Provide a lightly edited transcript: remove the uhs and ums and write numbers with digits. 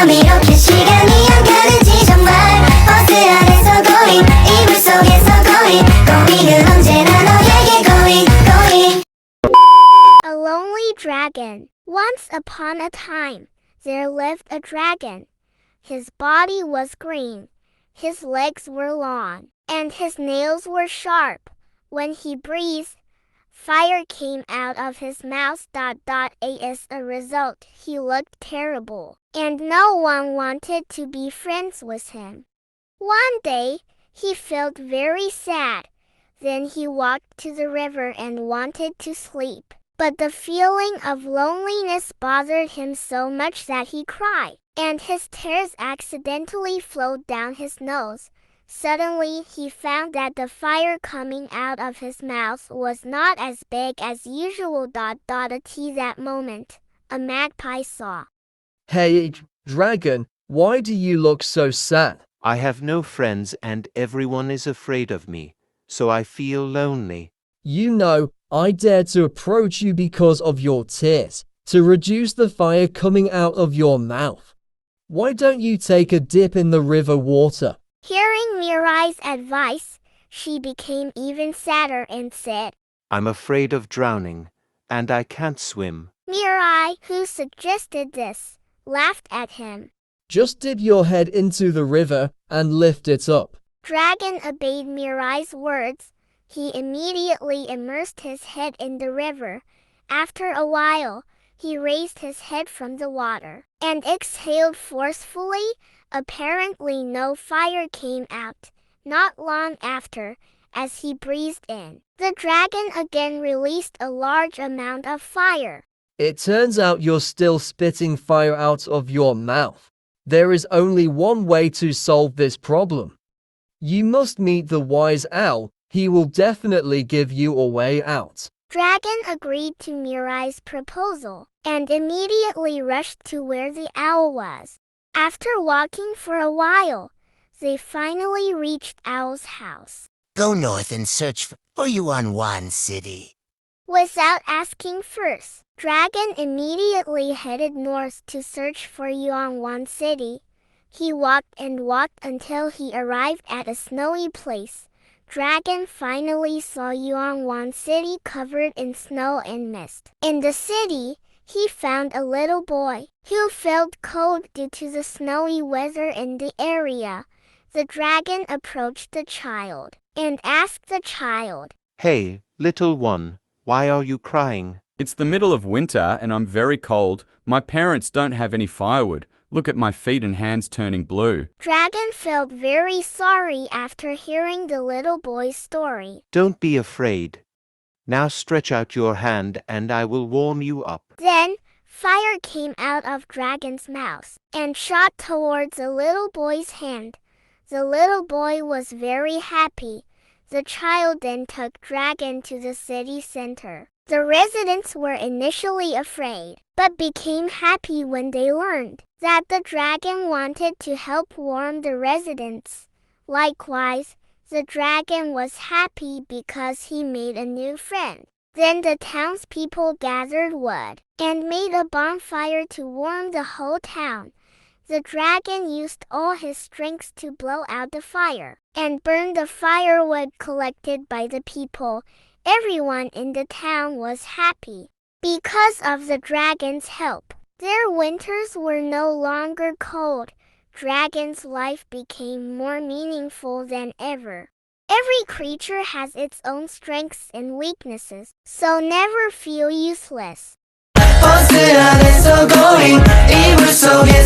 어쩜 이렇게 시간이 안 가는지 정말 버스 안에서 going 이불 속에서 going 은 언제나 너에게 going. A lonely dragon. Once upon a time, there lived a dragon. His body was green, his legs were long, and his nails were sharp. When he breathed, fire came out of his mouth. As a result, he looked terrible, and no one wanted to be friends with him. One day, he felt very sad. Then he walked to the river and wanted to sleep. But the feeling of loneliness bothered him so much that he cried, and his tears accidentally flowed down his nose. Suddenly, he found that the fire coming out of his mouth was not as big as usual. At that moment, a magpie saw. Hey, dragon, why do you look so sad? I have no friends and everyone is afraid of me, so I feel lonely. You know, I dared to approach you because of your tears, to reduce the fire coming out of your mouth. Why don't you take a dip in the river water? Hearing Mirai's advice, she became even sadder and said, I'm afraid of drowning, and I can't swim. Mirai, who suggested this, laughed at him. Just dip your head into the river and lift it up. Dragon obeyed Mirai's words. He immediately immersed his head in the river. After a while, he raised his head from the water and exhaled forcefully. Apparently no fire came out. Not long after, as he breathed in, the dragon again released a large amount of fire. It turns out you're still spitting fire out of your mouth. There is only one way to solve this problem. You must meet the wise owl. He will definitely give you a way out. Dragon agreed to Mirai's proposal and immediately rushed to where the owl was. After walking for a while, they finally reached Owl's house. Go north and search for Yuan City. Without asking first, Dragon immediately headed north to search for Yuan City. He walked and walked until he arrived at a snowy place. Dragon finally saw Yuan City covered in snow and mist. In the city, he found a little boy who felt cold due to the snowy weather in the area. The dragon approached the child and asked the child, Hey, little one, why are you crying? It's the middle of winter and I'm very cold. My parents don't have any firewood. Look at my feet and hands turning blue. Dragon felt very sorry after hearing the little boy's story. Don't be afraid. Now stretch out your hand and I will warm you up. Then, fire came out of Dragon's mouth and shot towards the little boy's hand. The little boy was very happy. The child then took Dragon to the city center. The residents were initially afraid, but became happy when they learned that the dragon wanted to help warm the residents. Likewise, the dragon was happy because he made a new friend. Then the townspeople gathered wood and made a bonfire to warm the whole town. The dragon used all his strength to blow out the fire and burn the firewood collected by the people. Everyone in the town was happy. Because of the dragon's help, their winters were no longer cold. Dragon's life became more meaningful than ever. Every creature has its own strengths and weaknesses, so never feel useless. 버스 안에서 going 이불 속에